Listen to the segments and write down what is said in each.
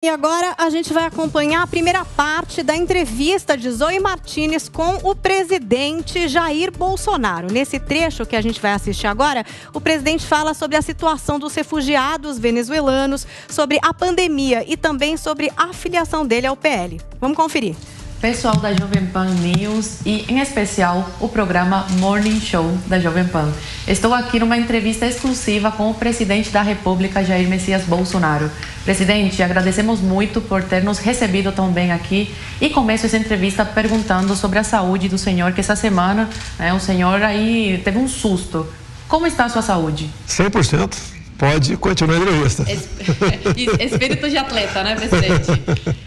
E agora a gente vai acompanhar a primeira parte da entrevista de Zoe Martínez com o presidente Jair Bolsonaro. Nesse trecho que a gente vai assistir agora, o presidente fala sobre a situação dos refugiados venezuelanos, sobre a pandemia e também sobre a filiação dele ao PL. Vamos conferir. Pessoal da Jovem Pan News e, em especial, o programa Morning Show da Jovem Pan. Estou aqui numa entrevista exclusiva com o presidente da República, Jair Messias Bolsonaro. Presidente, agradecemos muito por ter nos recebido tão bem aqui e começo essa entrevista perguntando sobre a saúde do senhor, que essa semana, o senhor aí teve um susto. Como está a sua saúde? 100%. Pode continuar a entrevista. Espírito de atleta, né, presidente?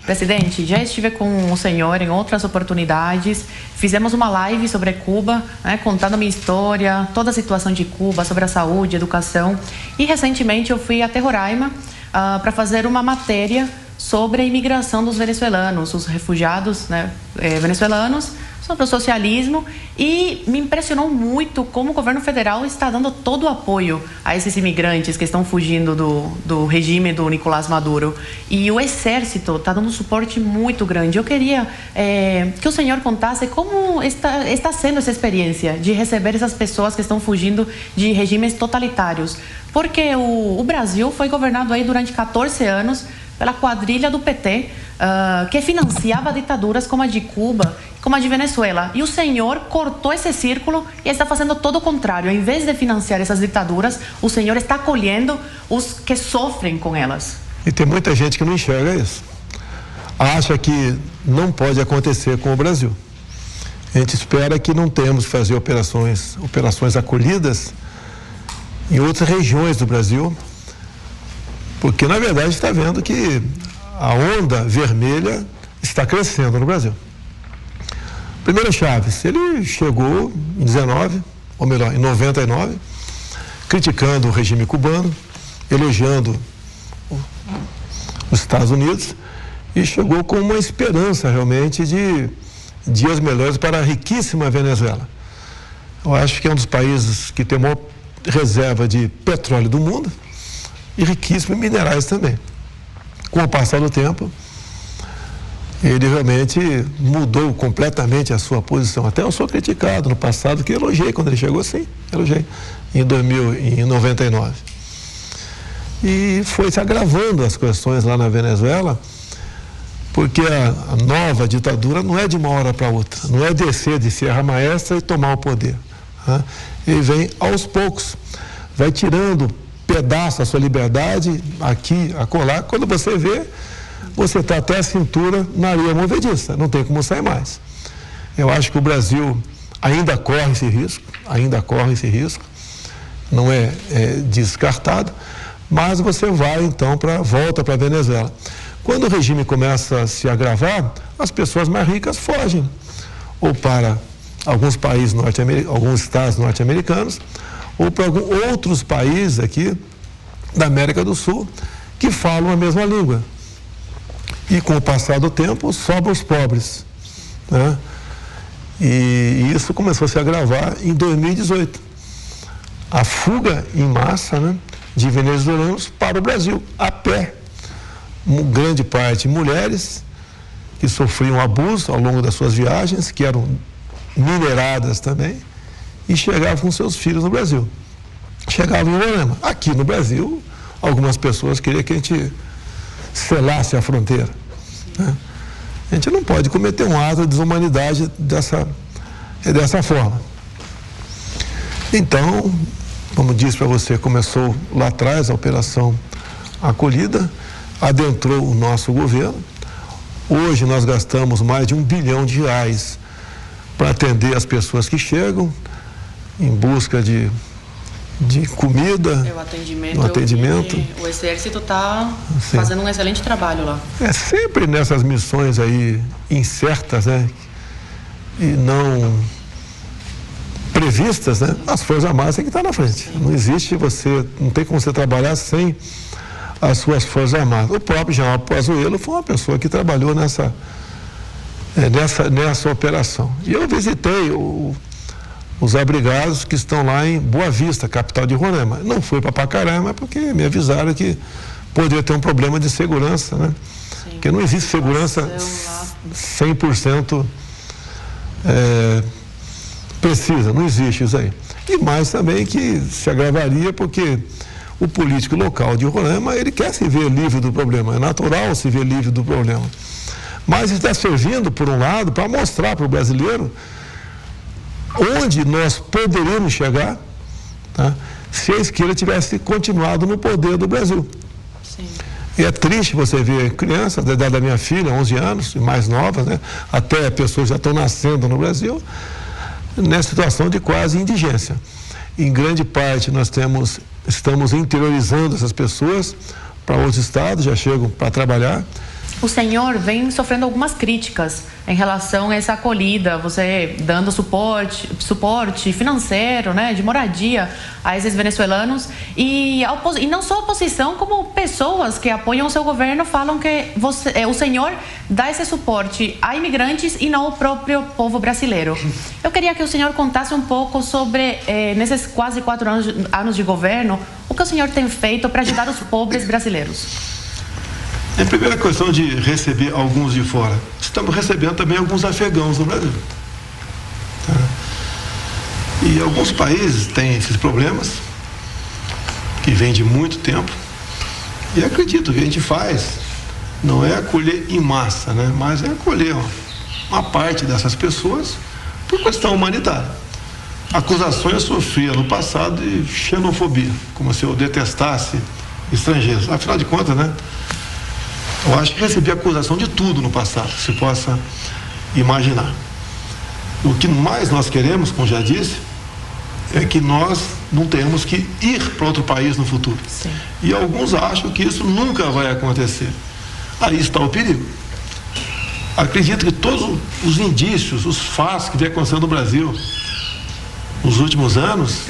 Presidente, já estive com o senhor em outras oportunidades. Fizemos uma live sobre Cuba, contando a minha história, toda a situação de Cuba, sobre a saúde, educação. E recentemente eu fui até Roraima para fazer uma matéria sobre a imigração dos venezuelanos, os refugiados venezuelanos, sobre o socialismo, e me impressionou muito como o governo federal está dando todo o apoio a esses imigrantes que estão fugindo do regime do Nicolás Maduro. E o Exército está dando um suporte muito grande. Eu queria que o senhor contasse como está sendo essa experiência de receber essas pessoas que estão fugindo de regimes totalitários. Porque o Brasil foi governado aí durante 14 anos pela quadrilha do PT, que financiava ditaduras como a de Cuba, como a de Venezuela. E o senhor cortou esse círculo e está fazendo todo o contrário. Em vez de financiar essas ditaduras, o senhor está acolhendo os que sofrem com elas. E tem muita gente que não enxerga isso. Acha que não pode acontecer com o Brasil. A gente espera que não tenhamos que fazer operações acolhidas em outras regiões do Brasil, porque, na verdade, está vendo que a onda vermelha está crescendo no Brasil. Primeiro Chaves, ele chegou em 99, criticando o regime cubano, elogiando os Estados Unidos, e chegou com uma esperança, realmente, de dias melhores para a riquíssima Venezuela. Eu acho que é um dos países que tem a maior reserva de petróleo do mundo, e riquíssimo em minerais também. Com o passar do tempo, ele realmente mudou completamente a sua posição. Até eu sou criticado no passado, que elogiei quando ele chegou, sim, elogiei, em 99. E foi se agravando as questões lá na Venezuela, porque a nova ditadura não é de uma hora para outra, não é descer de Serra Maestra e tomar o poder. Ele vem aos poucos, vai tirando pedaço da sua liberdade, aqui, acolá. Quando você vê, você está até a cintura na areia movediça, não tem como sair mais. Eu acho que o Brasil ainda corre esse risco, não é descartado, mas você vai então volta para a Venezuela. Quando o regime começa a se agravar, as pessoas mais ricas fogem, ou para alguns países alguns estados norte-americanos, ou para outros países aqui da América do Sul que falam a mesma língua. E com o passar do tempo, sobram os pobres. E isso começou a se agravar em 2018. A fuga em massa de venezuelanos para o Brasil, a pé. Grande parte mulheres que sofriam abuso ao longo das suas viagens, que eram mineradas também, e chegavam com seus filhos no Brasil. Chegavam em Roraima. Aqui no Brasil, algumas pessoas queriam que a gente selasse a fronteira. A gente não pode cometer um ato de desumanidade dessa forma. Então, como disse para você, começou lá atrás a Operação Acolhida, adentrou o nosso governo. Hoje nós gastamos mais de R$1 bilhão para atender as pessoas que chegam em busca de comida, o atendimento. O Exército está fazendo um excelente trabalho lá. Sempre nessas missões aí incertas, e não previstas, as Forças Armadas têm que estar na frente. Sim. Não tem como você trabalhar sem as suas Forças Armadas. O próprio general Pazuello foi uma pessoa que trabalhou nessa operação. E eu visitei os abrigados que estão lá em Boa Vista, capital de Roraima. Não fui para Pacaraima porque me avisaram que poderia ter um problema de segurança, Porque não existe segurança 100% precisa, não existe isso aí. E mais também que se agravaria porque o político local de Roraima, ele quer se ver livre do problema, é natural se ver livre do problema. Mas está servindo, por um lado, para mostrar para o brasileiro onde nós poderíamos chegar, tá? Se a esquerda tivesse continuado no poder do Brasil. Sim. E é triste você ver crianças da idade da minha filha, 11 anos, e mais novas, né? Até pessoas já estão nascendo no Brasil, nessa situação de quase indigência. Em grande parte nós estamos interiorizando essas pessoas para outros estados, já chegam para trabalhar. O senhor vem sofrendo algumas críticas em relação a essa acolhida, você dando suporte financeiro, né, de moradia a esses venezuelanos e não só a oposição, como pessoas que apoiam o seu governo falam que o senhor dá esse suporte a imigrantes e não ao próprio povo brasileiro. Eu queria que o senhor contasse um pouco sobre, nesses quase 4 anos de governo, o que o senhor tem feito para ajudar os pobres brasileiros. A primeira questão de receber alguns de fora. Estamos recebendo também alguns afegãos no Brasil. Tá? E alguns países têm esses problemas, que vêm de muito tempo. E acredito que o que a gente faz não é acolher em massa, né? Mas é acolher uma parte dessas pessoas por questão humanitária. Acusações eu sofria no passado de xenofobia, como se eu detestasse estrangeiros. Afinal de contas, né? Eu acho que recebi acusação de tudo no passado, se possa imaginar. O que mais nós queremos, como já disse, é que nós não tenhamos que ir para outro país no futuro. Sim. E alguns acham que isso nunca vai acontecer. Aí está o perigo. Acredito que todos os indícios, os fatos que vem acontecendo no Brasil nos últimos anos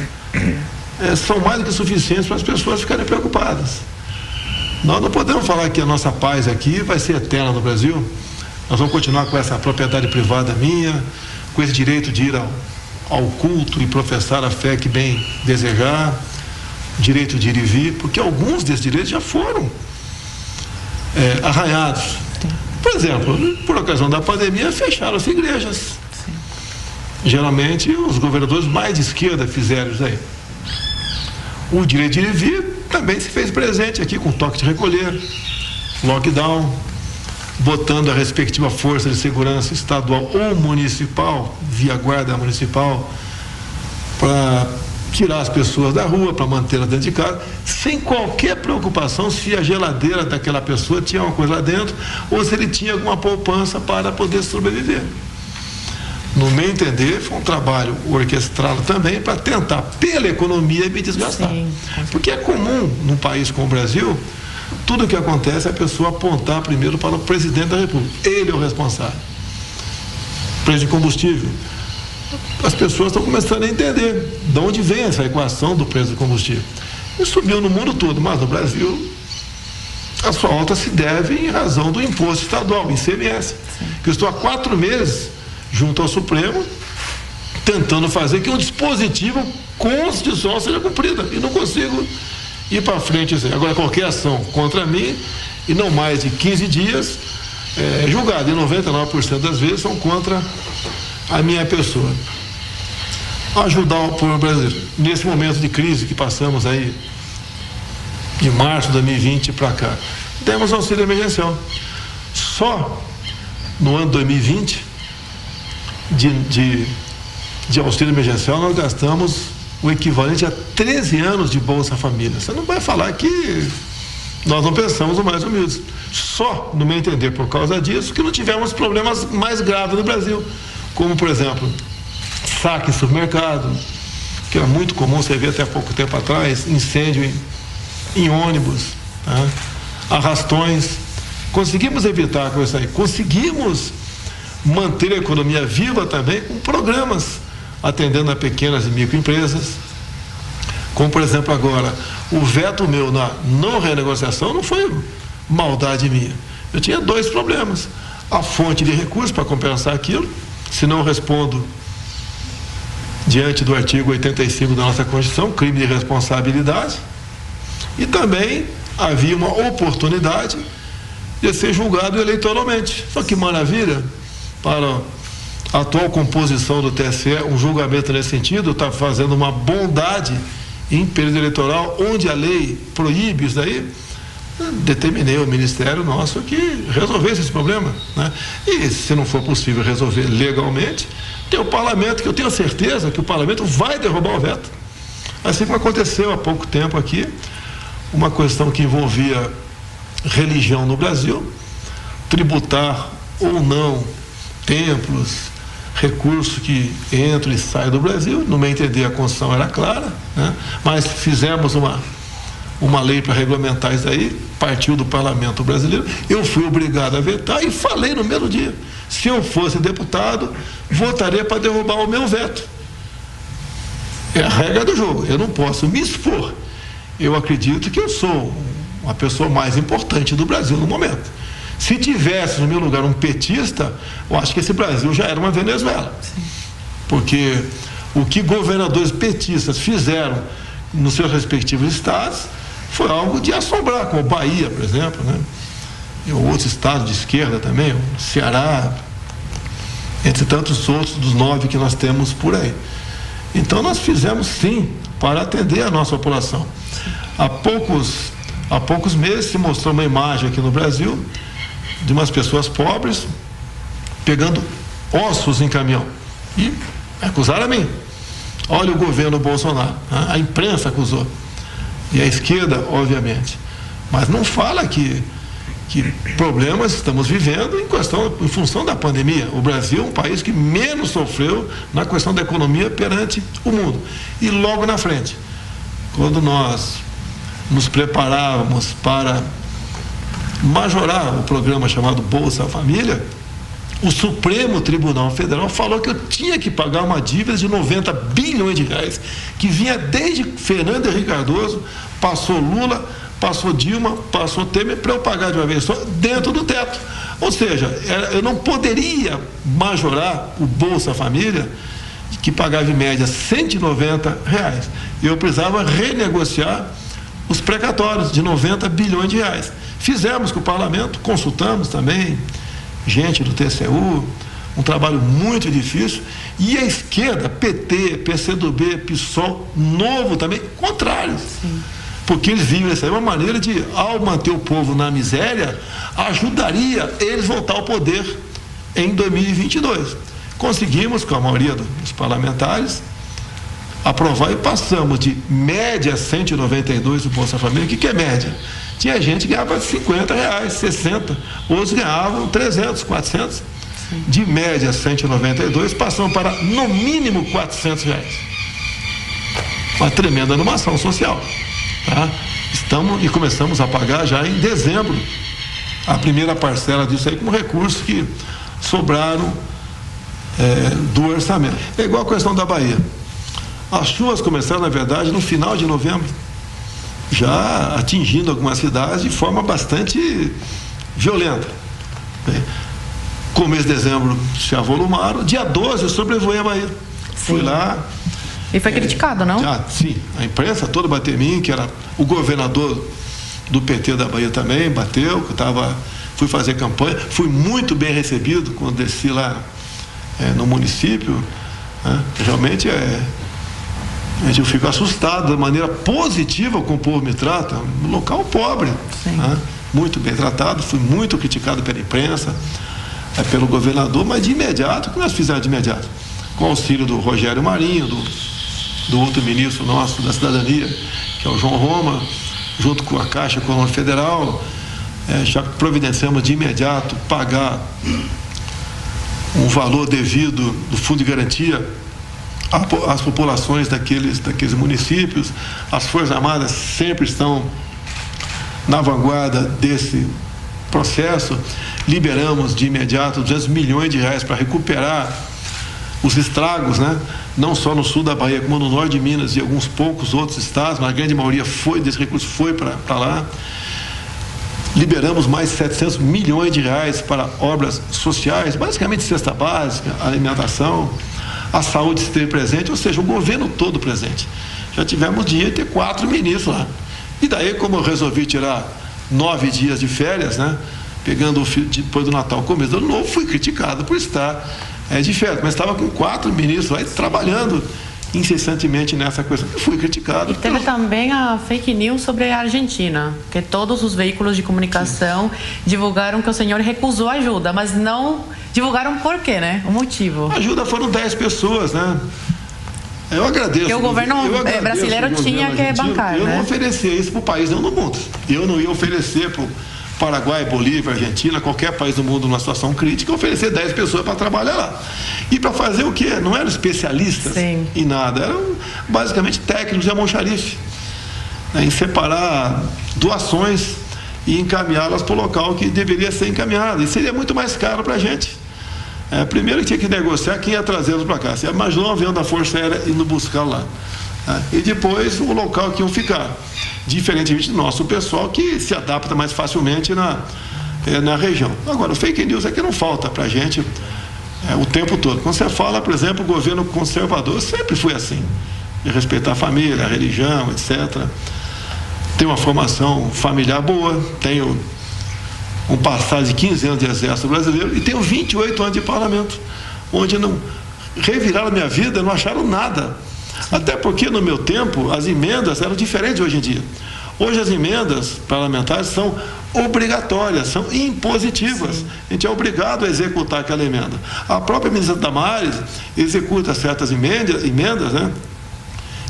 são mais do que suficientes para as pessoas ficarem preocupadas. Nós não podemos falar que a nossa paz aqui vai ser eterna no Brasil. Nós vamos continuar com essa propriedade privada minha, com esse direito de ir ao culto e professar a fé que bem desejar, direito de ir e vir, porque alguns desses direitos já foram arranhados. Por exemplo, por ocasião da pandemia, fecharam as igrejas. Sim. Geralmente, os governadores mais de esquerda fizeram isso aí. O direito de ir e vir também se fez presente aqui com toque de recolher, lockdown, botando a respectiva força de segurança estadual ou municipal, via guarda municipal, para tirar as pessoas da rua, para mantê-las dentro de casa, sem qualquer preocupação se a geladeira daquela pessoa tinha uma coisa lá dentro ou se ele tinha alguma poupança para poder sobreviver. No meu entender, foi um trabalho orquestrado também para tentar, pela economia, me desgastar. Sim. Porque é comum, num país como o Brasil, tudo o que acontece é a pessoa apontar primeiro para o presidente da República. Ele é o responsável. Preço de combustível. As pessoas estão começando a entender de onde vem essa equação do preço do combustível. E subiu no mundo todo, mas no Brasil a sua alta se deve em razão do imposto estadual, ICMS. Sim. Que eu estou há 4 meses junto ao Supremo, tentando fazer que um dispositivo constitucional seja cumprido. E não consigo ir para frente. Agora, qualquer ação contra mim, e não mais de 15 dias, julgada. E 99% das vezes são contra a minha pessoa. Ajudar o povo brasileiro. Nesse momento de crise que passamos aí, de março de 2020 para cá, demos auxílio emergencial. Só no ano 2020, de auxílio emergencial, nós gastamos o equivalente a 13 anos de Bolsa Família. Você não vai falar que nós não pensamos no mais humildes. Só, no meu entender, por causa disso, que não tivemos problemas mais graves no Brasil. Como, por exemplo, saque em supermercado, que era muito comum, você vê até pouco tempo atrás, incêndio em ônibus, tá? Arrastões. Conseguimos evitar com isso aí. Conseguimos manter a economia viva também com programas atendendo a pequenas e microempresas, como por exemplo agora o veto meu na não renegociação não foi maldade minha. Eu tinha 2 problemas: a fonte de recursos para compensar aquilo, se não respondo diante do artigo 85 da nossa Constituição, crime de responsabilidade, e também havia uma oportunidade de ser julgado eleitoralmente. Só que maravilha, para a atual composição do TSE, um julgamento nesse sentido, está fazendo uma bondade em período eleitoral, onde a lei proíbe isso daí. Determinei ao Ministério nosso que resolvesse esse problema, né? E se não for possível resolver legalmente, tem o Parlamento, que eu tenho certeza que o Parlamento vai derrubar o veto. Assim como aconteceu há pouco tempo aqui, uma questão que envolvia religião no Brasil, tributar ou não templos, recurso que entra e sai do Brasil. No meu entender, a Constituição era clara, né? Mas fizemos uma lei para regulamentar isso aí, partiu do Parlamento brasileiro. Eu fui obrigado a vetar e falei no mesmo dia: se eu fosse deputado, votaria para derrubar o meu veto. É a regra do jogo, eu não posso me expor. Eu acredito que eu sou uma pessoa mais importante do Brasil no momento. Se tivesse no meu lugar um petista, eu acho que esse Brasil já era uma Venezuela. Sim. Porque o que governadores petistas fizeram nos seus respectivos estados foi algo de assombrar, como Bahia, por exemplo, né? E outros estados de esquerda também, o Ceará, entre tantos outros dos 9 que nós temos por aí. Então nós fizemos sim para atender a nossa população. Há poucos meses se mostrou uma imagem aqui no Brasil de umas pessoas pobres pegando ossos em caminhão e acusaram a mim. Olha o governo Bolsonaro, a imprensa acusou. E a esquerda, obviamente. Mas não fala que problemas estamos vivendo em função da pandemia. O Brasil é um país que menos sofreu na questão da economia perante o mundo. E logo na frente, quando nós nos preparávamos para majorar o programa chamado Bolsa Família, o Supremo Tribunal Federal falou que eu tinha que pagar uma dívida de 90 bilhões de reais, que vinha desde Fernando Henrique Cardoso, passou Lula, passou Dilma, passou Temer, para eu pagar de uma vez só, dentro do teto. Ou seja, eu não poderia majorar o Bolsa Família, que pagava em média R$190. Eu precisava renegociar os precatórios de 90 bilhões de reais. Fizemos com o Parlamento, consultamos também gente do TCU, um trabalho muito difícil, e a esquerda, PT, PCdoB, PSOL, Novo também, contrário. Sim. Porque eles viam essa uma maneira de, ao manter o povo na miséria, ajudaria eles voltar ao poder em 2022. Conseguimos, com a maioria dos parlamentares, aprovar e passamos de média 192 do Bolsa Família. O que é média? Tinha gente que ganhava R$50, 60, outros ganhavam 300, 400. Sim. De média 192, passamos para no mínimo R$400. Uma tremenda animação social. Tá? Estamos e começamos a pagar já em dezembro a primeira parcela disso aí, com recursos que sobraram do orçamento. É igual a questão da Bahia. As chuvas começaram, na verdade, no final de novembro, já atingindo algumas cidades de forma bastante violenta. Começo de dezembro se avolumaram, dia 12 eu sobrevoei a Bahia. Sim. Fui lá. E foi criticado, não? Sim, a imprensa toda bateu em mim, que era o governador do PT da Bahia também, bateu, que fui fazer campanha, fui muito bem recebido quando desci lá no município. Realmente eu fico assustado da maneira positiva como o povo me trata. Um local pobre, muito bem tratado, fui muito criticado pela imprensa, pelo governador, mas de imediato, o que nós fizemos de imediato? Com o auxílio do Rogério Marinho, do outro ministro nosso da Cidadania, que é o João Roma, junto com a Caixa Econômica Federal, já providenciamos de imediato pagar um valor devido do Fundo de Garantia às populações daqueles municípios. As Forças Armadas sempre estão na vanguarda desse processo. Liberamos de imediato 200 milhões de reais para recuperar os estragos, né? Não só no sul da Bahia, como no norte de Minas e alguns poucos outros estados, mas a grande maioria desse recurso foi para lá. Liberamos mais 700 milhões de reais para obras sociais, basicamente cesta básica, alimentação. A saúde esteve presente, ou seja, o governo todo presente. Já tivemos dia de ter 4 ministros lá. E daí, como eu resolvi tirar 9 dias de férias, né? pegando o fio depois do Natal, começo do Ano Novo, fui criticado por estar de férias, mas estava com 4 ministros lá trabalhando incessantemente nessa coisa. Fui criticado. E teve também a fake news sobre a Argentina, que todos os veículos de comunicação divulgaram que o senhor recusou ajuda, mas não divulgaram por quê, né? O motivo. A ajuda foram 10 pessoas, né? Eu agradeço. Porque o governo brasileiro tinha que bancar, eu né? não oferecia isso para o país nenhum do mundo. Eu não ia oferecer para o Paraguai, Bolívia, Argentina, qualquer país do mundo numa situação crítica, oferecer 10 pessoas para trabalhar lá. E para fazer o quê? Não eram especialistas em nada, eram basicamente técnicos de almoxarife, né, em separar doações e encaminhá-las para o local que deveria ser encaminhado. E seria muito mais caro para a gente. Primeiro que tinha que negociar quem ia trazê-los para cá. Você imaginou um avião da Força Aérea indo buscar lá. E depois o local que iam ficar. Diferentemente do nosso pessoal que se adapta mais facilmente na região. Agora, o fake news é que não falta para a gente o tempo todo. Quando você fala, por exemplo, o governo conservador, sempre foi assim. De respeitar a família, a religião, etc. Tem uma formação familiar boa, tenho um passado de 15 anos de exército brasileiro e tenho 28 anos de parlamento, onde não reviraram a minha vida, não acharam nada. Até porque no meu tempo as emendas eram diferentes de hoje em dia. Hoje as emendas parlamentares são obrigatórias, são impositivas. Sim. A gente é obrigado a executar aquela emenda. A própria ministra Damares executa certas emendas, né,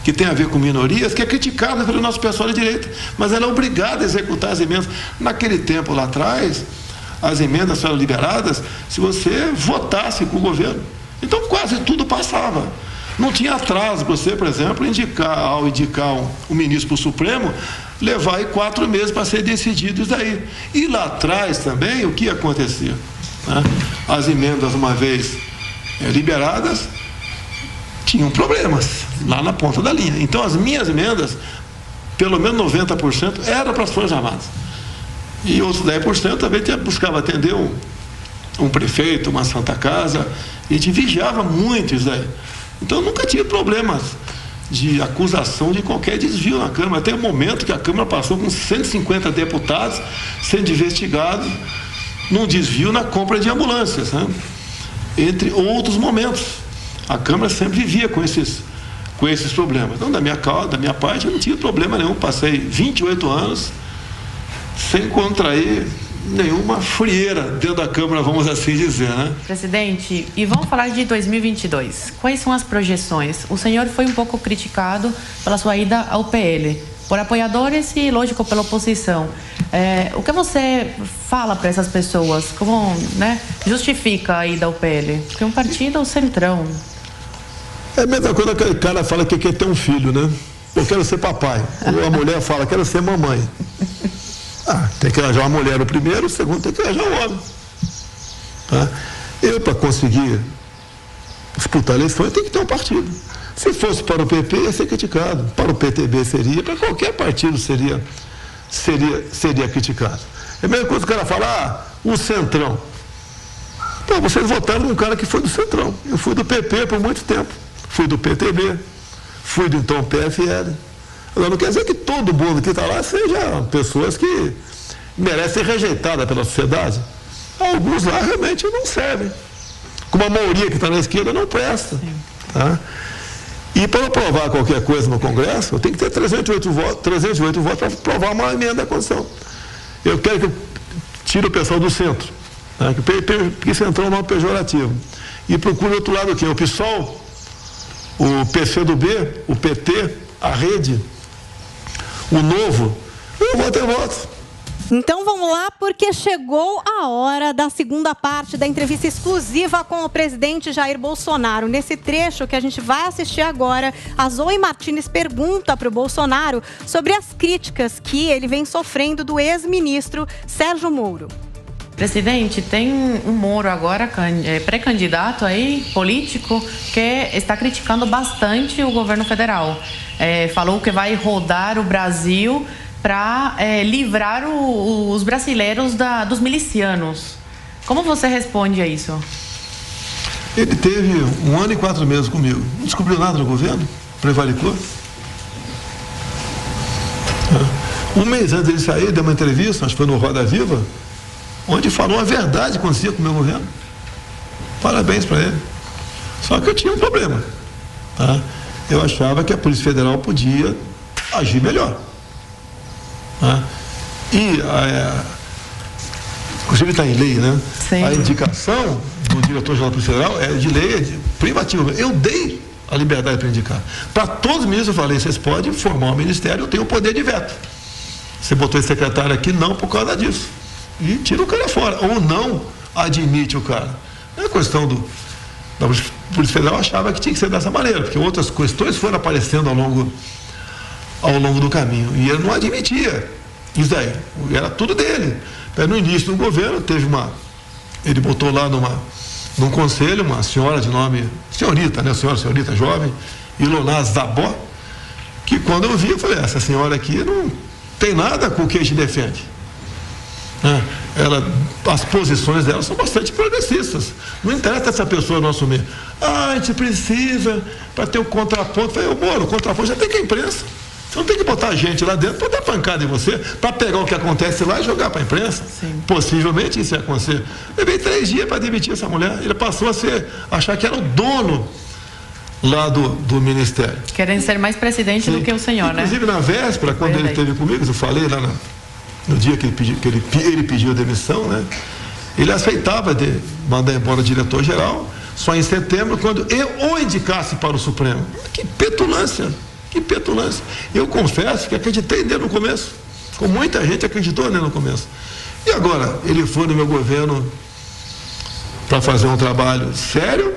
que tem a ver com minorias, que é criticada pelo nosso pessoal de direita, mas ela é obrigada a executar as emendas. Naquele tempo lá atrás, as emendas eram liberadas se você votasse com o governo. Então quase tudo passava. Não tinha atraso para você, por exemplo, ao indicar um ministro para o Supremo, levar aí 4 meses para ser decidido isso daí. E lá atrás também, o que acontecia? Né? As emendas, uma vez liberadas, tinham problemas lá na ponta da linha. Então, as minhas emendas, pelo menos 90%, eram para as Forças Armadas. E outros 10% também buscava atender um prefeito, uma Santa Casa, e a gente vigiava muito isso daí. Então, nunca tinha problemas de acusação de qualquer desvio na Câmara. Até o momento que a Câmara passou com 150 deputados sendo investigados num desvio na compra de ambulâncias, né? Entre outros momentos. A Câmara sempre vivia com esses problemas. Então, da minha parte, eu não tinha problema nenhum. Passei 28 anos sem contrair nenhuma frieira dentro da Câmara, vamos assim dizer, né? Presidente, e vamos falar de 2022. Quais são as projeções? O senhor foi um pouco criticado pela sua ida ao PL, por apoiadores e, lógico, pela oposição. O que você fala para essas pessoas? Como, né, justifica a ida ao PL? Porque é um partido centrão. É a mesma coisa que aquele cara fala que quer ter um filho, né? Eu quero ser papai. Ou a mulher fala, quero ser mamãe. Tem que arranjar uma mulher o primeiro, o segundo tem que arranjar um homem. Tá? Eu, para conseguir disputar a eleição, eu tenho que ter um partido. Se fosse para o PP, ia ser criticado. Para o PTB seria, para qualquer partido seria criticado. É a mesma coisa que o cara fala, o Centrão. Pô, vocês votaram num cara que foi do Centrão. Eu fui do PP por muito tempo. Fui do PTB. Fui do então PFL. Agora, não quer dizer que todo mundo que está lá seja pessoas que merecem ser rejeitadas pela sociedade. Alguns lá realmente não servem. Como a maioria que está na esquerda não presta. Tá? E para aprovar qualquer coisa no Congresso, eu tenho que ter 308 votos para aprovar uma emenda à Constituição. Eu quero que tire o pessoal do centro. Tá? Que centrão é um nome pejorativo. E procure outro lado o quê? O PSOL, o PCdoB, o PT, a Rede, o Novo. Eu vou ter votos. Então vamos lá, porque chegou a hora da segunda parte da entrevista exclusiva com o presidente Jair Bolsonaro. Nesse trecho que a gente vai assistir agora, a Zoe Martins pergunta para o Bolsonaro sobre as críticas que ele vem sofrendo do ex-ministro Sérgio Moro. Presidente, tem um Moro agora, pré-candidato aí, político, que está criticando bastante o governo federal. Falou que vai rodar o Brasil para livrar os brasileiros dos milicianos. Como você responde a isso? Ele teve 1 ano e 4 meses comigo. Não descobriu nada no governo? Prevaricou? Um mês antes dele sair, deu uma entrevista, acho que foi no Roda Viva, onde falou a verdade quando acontecia com o meu governo. Parabéns para ele. Só que eu tinha um problema. Tá? Eu achava que a Polícia Federal podia agir melhor. Tá? E, inclusive está em lei, né? Sim. A indicação do diretor-geral da Polícia Federal é de lei, é privativa. Eu dei a liberdade para indicar. Para todos os ministros eu falei, vocês podem formar um ministério, eu tenho o poder de veto. Você botou esse secretário aqui, não por causa disso. E tira o cara fora. Ou não admite o cara. Não é questão da Polícia Federal, achava que tinha que ser dessa maneira, porque outras questões foram aparecendo ao longo do caminho. E ele não admitia isso aí. Era tudo dele. Então, no início do governo, ele botou lá num conselho uma senhora de nome, senhorita, né? Senhorita jovem, Ilona Zabó, que quando eu vi, eu falei, essa senhora aqui não tem nada com o que a gente defende. As posições dela são bastante progressistas. Não interessa essa pessoa não assumir. A gente precisa para ter o contraponto. Eu falei, Moro, o contraponto já tem que a imprensa. Você não tem que botar gente lá dentro para dar pancada em você, para pegar o que acontece lá e jogar para a imprensa. Sim. Possivelmente isso ia acontecer. Levei 3 dias para demitir essa mulher. Ele passou a achar que era o dono lá do ministério. Querem ser mais presidente do que o senhor, inclusive, né? na véspera, quando ele esteve comigo, eu falei lá no dia que ele pediu a demissão, né? Ele aceitava mandar embora o diretor-geral só em setembro, quando eu o indicasse para o Supremo. Que petulância! Que petulância! Eu confesso que acreditei nele no começo, como muita gente acreditou nele no começo. E agora, ele foi no meu governo para fazer um trabalho sério,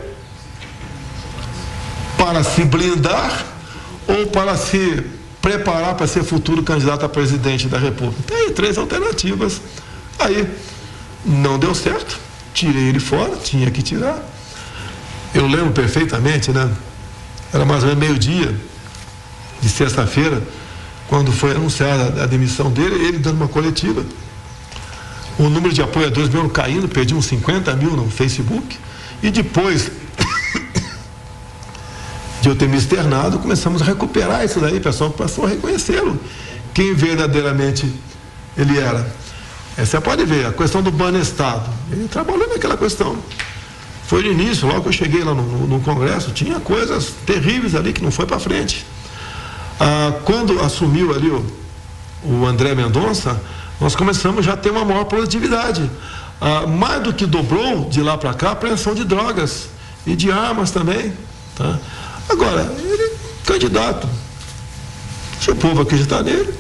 para se blindar ou para se preparar para ser futuro candidato a presidente da República. Tem aí 3 alternativas. Aí não deu certo, tirei ele fora, tinha que tirar. Eu lembro perfeitamente, né? Era mais ou menos meio-dia de sexta-feira, quando foi anunciada a demissão dele, ele dando uma coletiva. O número de apoiadores meu caindo, perdi uns 50 mil no Facebook. E depois de eu ter me externado, começamos a recuperar isso daí, o pessoal passou a reconhecê-lo, quem verdadeiramente ele era. Você pode ver, a questão do banestado, ele trabalhou naquela questão. Foi no início, logo que eu cheguei lá no Congresso, tinha coisas terríveis ali que não foi para frente. Quando assumiu ali o André Mendonça, nós começamos já a ter uma maior produtividade. Mais do que dobrou de lá para cá a apreensão de drogas e de armas também, tá? Agora, ele é candidato. Se o povo acreditar nele,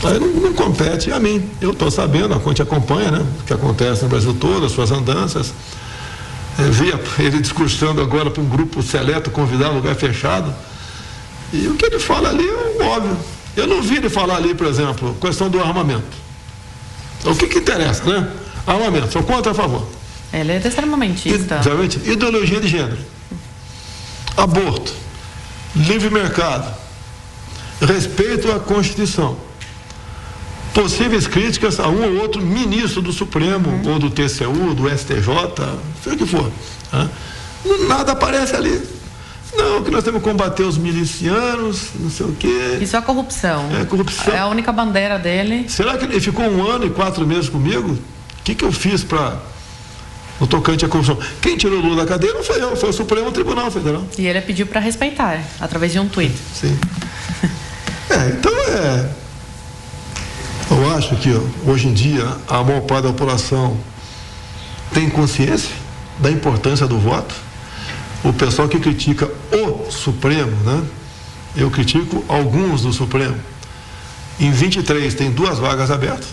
aí não compete a mim. Eu estou sabendo, a gente acompanha, né, o que acontece no Brasil todo, as suas andanças. Vi ele discursando agora para um grupo seleto, convidado, lugar fechado. E o que ele fala ali é óbvio. Eu não vi ele falar ali, por exemplo, questão do armamento. O que interessa, né? Armamento, sou contra ou a favor? Ele é extremamente ideologia de gênero, aborto, livre mercado, respeito à Constituição, possíveis críticas a um ou outro ministro do Supremo, ou do TCU, do STJ, seja o que for. Tá? Nada aparece ali. Não, que nós temos que combater os milicianos, não sei o quê. Isso é corrupção. É corrupção. É a única bandeira dele. Será que ele ficou 1 ano e 4 meses comigo? O que eu fiz no tocante à corrupção? Quem tirou o Lula da cadeia não foi eu, foi o Supremo Tribunal Federal. E ele pediu para respeitar, através de um tweet. Sim. Então eu acho que hoje em dia a maior parte da população tem consciência da importância do voto. O pessoal que critica o Supremo, né? Eu critico alguns do Supremo. Em 23 tem 2 vagas abertas.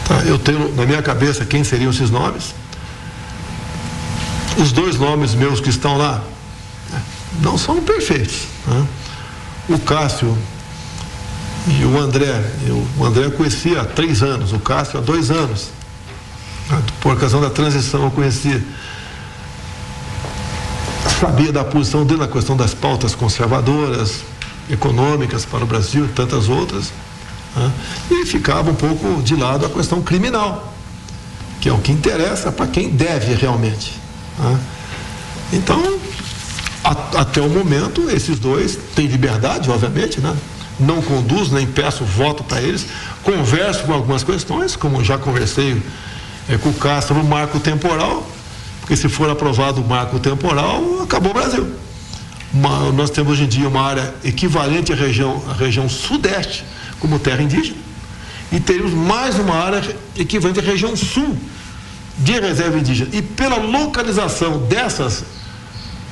Tá? Eu tenho na minha cabeça quem seriam esses nomes. Os 2 nomes meus que estão lá não são perfeitos. Né? O Cássio e o André. O André eu conheci há 3 anos, o Cássio há 2 anos. Por ocasião da transição eu conheci. Sabia da posição dele na questão das pautas conservadoras, econômicas para o Brasil e tantas outras, né? E ficava um pouco de lado a questão criminal, que é o que interessa para quem deve realmente, né? Então, até o momento, esses 2 têm liberdade, obviamente, né? não conduzo, nem peço voto para eles, converso com algumas questões, como já conversei com o Castro no marco temporal, porque se for aprovado o marco temporal, acabou o Brasil. Nós temos hoje em dia uma área equivalente à região sudeste, como terra indígena, e teríamos mais uma área equivalente à região sul de reserva indígena. E pela localização dessas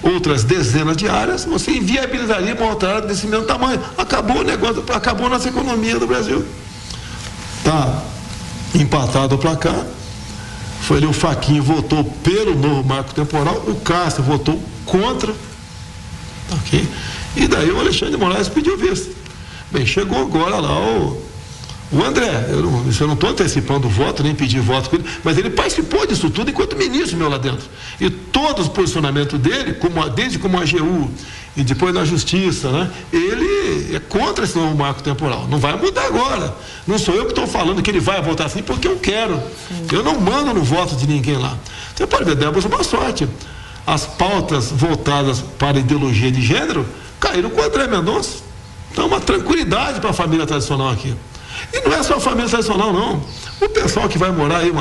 outras dezenas de áreas, você inviabilizaria uma outra área desse mesmo tamanho. Acabou o negócio, acabou a nossa economia do Brasil. Está empatado o placar. Foi ali o Fachin votou pelo novo marco temporal, o Castro votou contra. Okay? E daí o Alexandre de Moraes pediu visto. Bem, chegou agora lá o André. Eu não estou antecipando o voto, nem pedi voto com ele, mas ele participou disso tudo enquanto ministro meu lá dentro. E todos os posicionamentos dele, desde como AGU e depois na Justiça, né, ele é contra esse novo marco temporal. Não vai mudar agora. Não sou eu que estou falando que ele vai votar assim porque eu quero. Sim. Eu não mando no voto de ninguém lá. Você pode ver, demos uma sorte. As pautas voltadas para a ideologia de gênero caíram com o André Mendonça. Então, uma tranquilidade para a família tradicional aqui. E não é só a família tradicional, não. O pessoal que vai morar aí,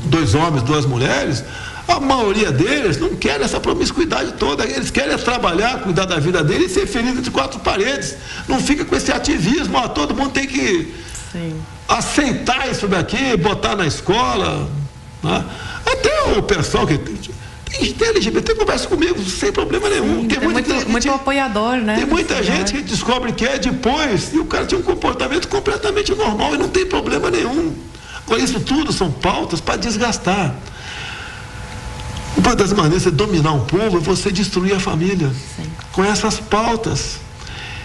2 homens, 2 mulheres, a maioria deles não quer essa promiscuidade toda. Eles querem trabalhar, cuidar da vida deles e ser feliz entre 4 paredes. Não fica com esse ativismo, todo mundo tem que aceitar isso daqui, botar na escola. Né? Até o pessoal que tem LGBT, conversa comigo, sem problema nenhum. Sim, tem muito apoiador, né? Tem muita gente que descobre que é depois e o cara tinha um comportamento completamente normal e não tem problema nenhum. Agora, isso tudo são pautas para desgastar. Uma das maneiras de dominar um povo é você destruir a família. Sim. Com essas pautas.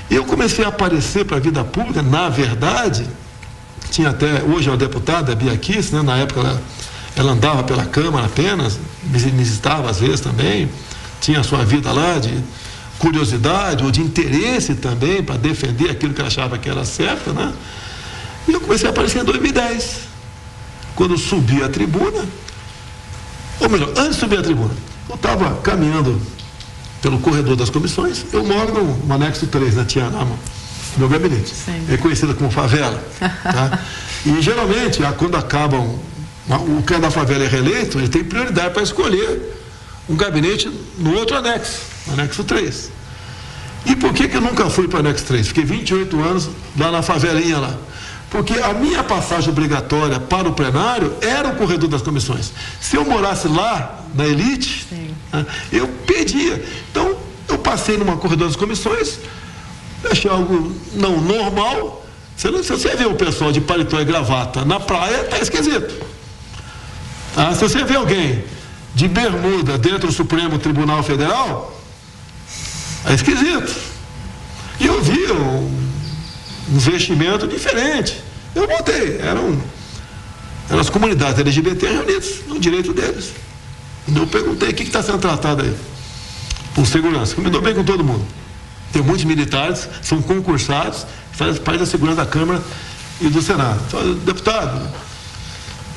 Eu comecei a aparecer para a vida pública, na verdade, tinha até, hoje é uma deputada, a Bia Kiss, né? Na época ela andava pela Câmara apenas, me visitava às vezes também, tinha a sua vida lá de curiosidade ou de interesse também para defender aquilo que ela achava que era certo, né? E eu comecei a aparecer em 2010, quando subi a tribuna, ou melhor, antes de subir a tribuna, eu estava caminhando pelo corredor das comissões, eu moro no anexo 3, na Tiana, no meu gabinete. Sim. É conhecida como favela. Tá? E geralmente, quando acabam, o cara da favela é reeleito, ele tem prioridade para escolher um gabinete no outro anexo, anexo 3. E por que eu nunca fui para o anexo 3? Fiquei 28 anos lá na favelinha lá. Porque a minha passagem obrigatória para o plenário era o corredor das comissões. Se eu morasse lá, na elite, eu pedia. Então, eu passei numa corredor das comissões, achei algo não normal. Se você vê o pessoal de paletó e gravata na praia, está esquisito. Se você vê alguém de bermuda dentro do Supremo Tribunal Federal, é esquisito. E eu vi um investimento diferente. Eu voltei, eram as comunidades LGBT reunidas no direito deles. Eu perguntei: o que está sendo tratado aí? Por segurança. Eu me dou bem com todo mundo. Tem muitos militares, são concursados, fazem parte da segurança da Câmara e do Senado. Falei: deputado,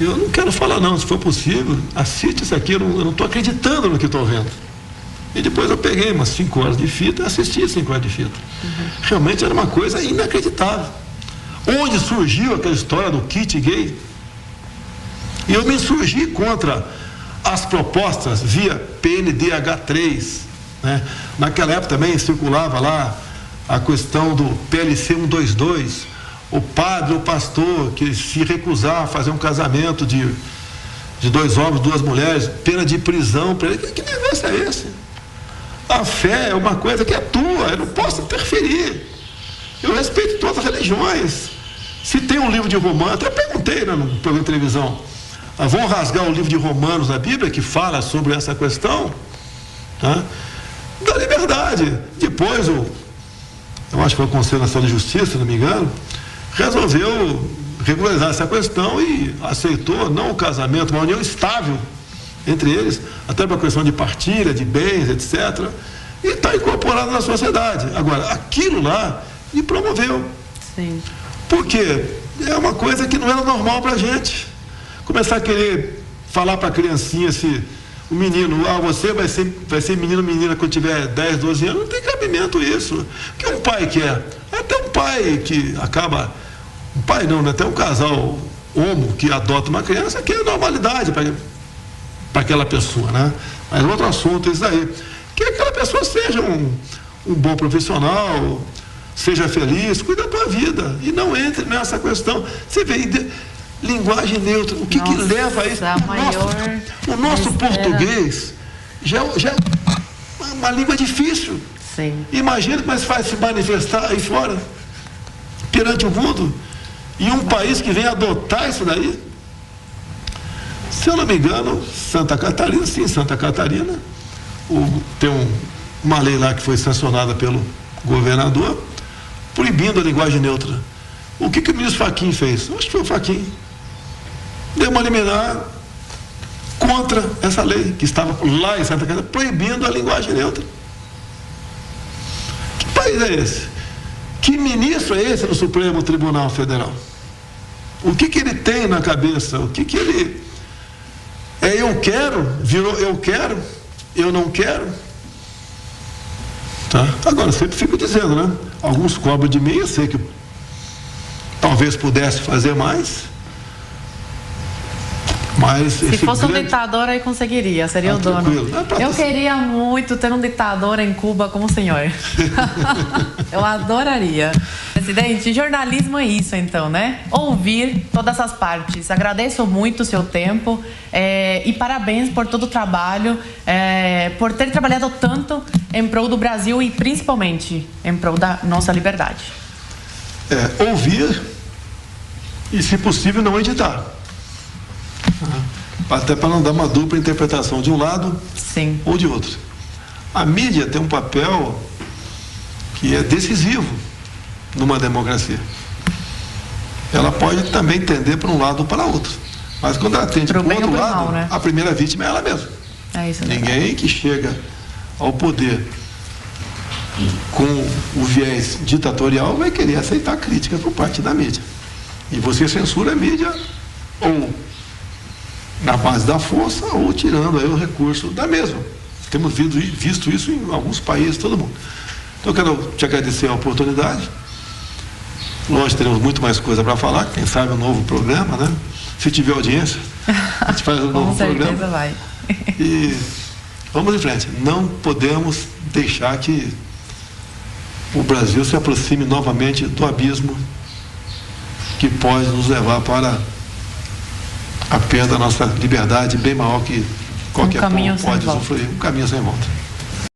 eu não quero falar não, se for possível, assiste isso aqui, eu não estou acreditando no que estou vendo. E depois eu peguei umas 5 horas de fita e assisti 5 horas de fita. Realmente era uma coisa inacreditável. Onde surgiu aquela história do kit gay? E eu me insurgi contra as propostas via PNDH3. Né? Naquela época também circulava lá a questão do PLC 122. O padre, o pastor, que se recusar a fazer um casamento de 2 homens, 2 mulheres, pena de prisão para ele. Que negócio é esse? A fé é uma coisa que é tua, eu não posso interferir. Eu respeito todas as religiões. Se tem um livro de Romanos, até perguntei no programa de televisão, vão rasgar o livro de Romanos na Bíblia que fala sobre essa questão, tá? Da liberdade. Depois, eu acho que foi o Conselho Nacional de Justiça, se não me engano, resolveu regularizar essa questão e aceitou não o casamento, uma união estável entre eles, até para a questão de partilha, de bens, etc. E está incorporado na sociedade. Agora, aquilo lá me promoveu. Sim. Porque é uma coisa que não era normal para a gente. Começar a querer falar para a criancinha se o menino, você vai ser menino, menina quando tiver 10, 12 anos, não tem cabimento isso. O que um pai quer? Até um pai que acaba, um pai não, né? Até um casal homo que adota uma criança, que é normalidade para aquela pessoa, né? Mas outro assunto é isso aí. Que aquela pessoa seja um bom profissional, seja feliz, cuida da tua vida e não entre nessa questão. Você vê, linguagem neutra, o que leva a isso? O nosso português já é uma língua difícil. Sim. Imagina como é que vai se manifestar aí fora, perante o mundo, e um país que vem adotar isso daí. Se eu não me engano, Santa Catarina, tem uma lei lá que foi sancionada pelo governador, proibindo a linguagem neutra. O que o ministro Fachin fez? Acho que foi o Fachin. Deu uma liminar contra essa lei que estava lá em Santa Catarina, proibindo a linguagem neutra. Que país é esse? Que ministro é esse no Supremo Tribunal Federal? O que ele tem na cabeça? O que ele... eu quero, virou eu quero, eu não quero. Tá? Agora, eu sempre fico dizendo, né? Alguns cobram de mim, eu sei que talvez pudesse fazer mais. Mas se fosse um ditador, aí conseguiria, seria o dono. Eu queria muito ter um ditador em Cuba como o senhor. Eu adoraria. Presidente, jornalismo é isso então, né? Ouvir todas essas partes. Agradeço muito o seu tempo e parabéns por todo o trabalho, por ter trabalhado tanto em prol do Brasil e principalmente em prol da nossa liberdade. Ouvir e, se possível, não editar. Até para não dar uma dupla interpretação de um lado Sim. ou de outro. A mídia tem um papel que é decisivo numa democracia. Ela pode também tender para um lado ou para outro. Mas quando ela tende para o outro lado, mal, né? A primeira vítima é ela mesma. É isso. Ninguém que chega ao poder com o viés ditatorial vai querer aceitar crítica por parte da mídia. E você censura a mídia ou na base da força ou tirando aí o recurso da mesma. Temos visto isso em alguns países, todo mundo. Então eu quero te agradecer a oportunidade. Nós teremos muito mais coisa para falar, quem sabe um novo programa, né? Se tiver audiência, a gente faz um novo programa. Com certeza vai. E vamos em frente. Não podemos deixar que o Brasil se aproxime novamente do abismo que pode nos levar para a perda da nossa liberdade, bem maior que qualquer povo pode usufruir. Um caminho sem volta.